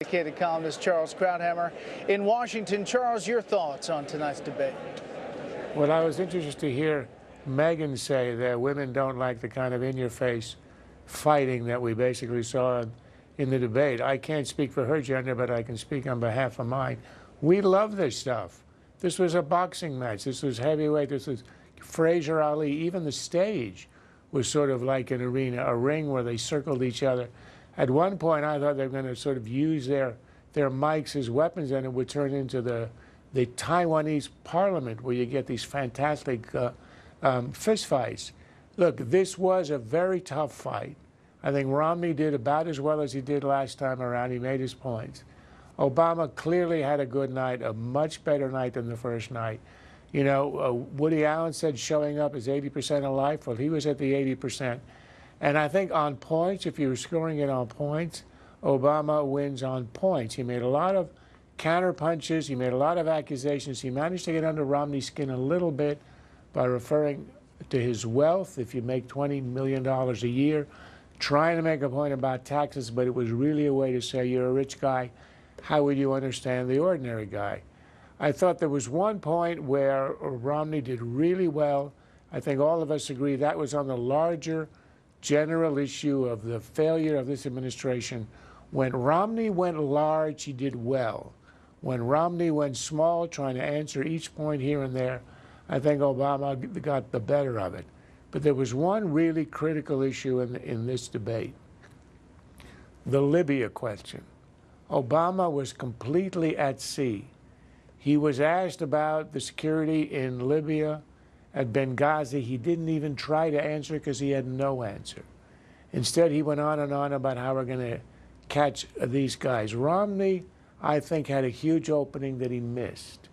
Dedicated columnist Charles Krauthammer in Washington. Charles, your thoughts on tonight's debate? Well, I was interested to hear Megyn say that women don't like the kind of in-your-face fighting that we basically saw in the debate. I can't speak for her gender, but I can speak on behalf of mine. We love this stuff. This was a boxing match. This was heavyweight. This was Frazier Ali. Even the stage was sort of like an arena, a ring where they circled each other. At one point, I thought they were going to sort of use their mics as weapons, and it would turn into the Taiwanese parliament, where you get these fantastic fistfights. Look, this was a very tough fight. I think Romney did about as well as he did last time around. He made his points. Obama clearly had a good night, a much better night than the first night. You know, Woody Allen said showing up is 80% of life. Well, he was at the 80%. And I think on points, if you were scoring it on points, Obama wins on points. He made a lot of counter punches. He made a lot of accusations. He managed to get under Romney's skin a little bit by referring to his wealth. If you make $20 million a year, trying to make a point about taxes, but it was really a way to say you're a rich guy. How would you understand the ordinary guy? I thought there was one point where Romney did really well. I think all of us agree that was on the larger general issue of the failure of this administration. When Romney went large, he did well. When Romney went small, trying to answer each point here and there, I think Obama got the better of it. But there was one really critical issue in this debate: the Libya question. Obama was completely at sea. He was asked about the security in Libya, at Benghazi. He didn't even try to answer because he had no answer. Instead, he went on and on about how we're going to catch these guys. Romney, I think, had a huge opening that he missed.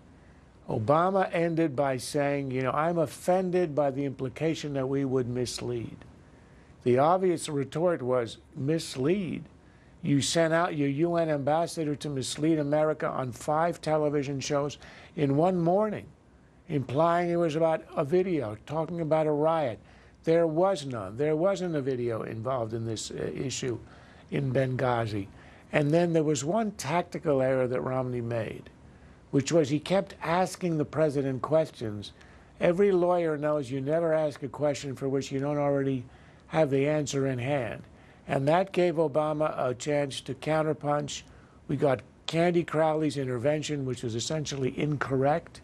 Obama ended by saying, you know, I'm offended by the implication that we would mislead. The obvious retort was, mislead? You sent out your UN ambassador to mislead America on 5 television shows in one morning, implying it was about a video, talking about a riot. There was none. There wasn't a video involved in this issue in Benghazi. And then there was one tactical error that Romney made, which was he kept asking the president questions. Every lawyer knows you never ask a question for which you don't already have the answer in hand. And that gave Obama a chance to counterpunch. We got Candy Crowley's intervention, which was essentially incorrect,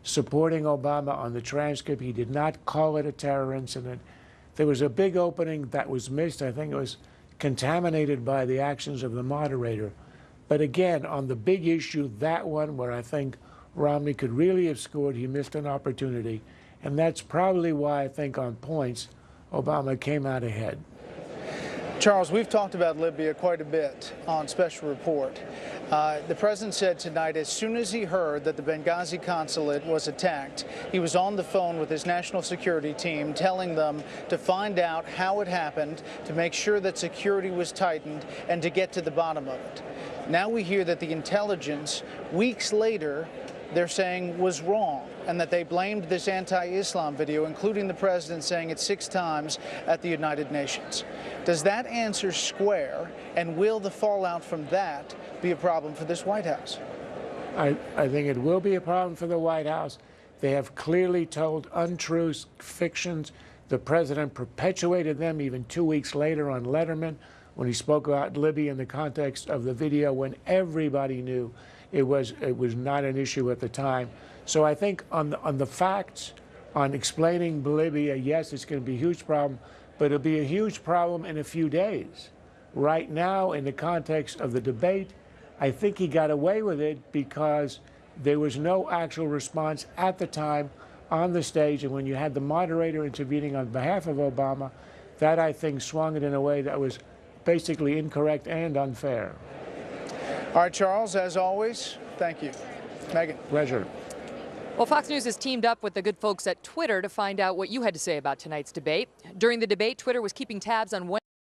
supporting Obama on the transcript. He did not call it a terror incident. There was a big opening that was missed. I think it was contaminated by the actions of the moderator. But again, on the big issue, that one where I think Romney could really have scored, he missed an opportunity. And that's probably why I think on points, Obama came out ahead. Charles, we've talked about Libya quite a bit on Special Report. The president said tonight, as soon as he heard that the Benghazi consulate was attacked, he was on the phone with his national security team, telling them to find out how it happened, to make sure that security was tightened, and to get to the bottom of it. Now we hear that the intelligence, weeks later, they're saying was wrong, and that they blamed this anti-Islam video, including the president saying it 6 times at the United Nations. Does that answer square, and will the fallout from that be a problem for this White House? I think it will be a problem for the White House. They have clearly told untruths, fictions. The president perpetuated them even 2 weeks later on Letterman when he spoke about Libya in the context of the video, when everybody knew it was not an issue at the time. So I think on the facts, on explaining Libya, yes, it's going to be a huge problem, but it'll be a huge problem in a few days. Right now, in the context of the debate, I think he got away with it because there was no actual response at the time on the stage. And when you had the moderator intervening on behalf of Obama, that, I think, swung it in a way that was basically incorrect and unfair. All right, Charles, as always, thank you. Megyn. Pleasure. Well, Fox News has teamed up with the good folks at Twitter to find out what you had to say about tonight's debate. During the debate, Twitter was keeping tabs on when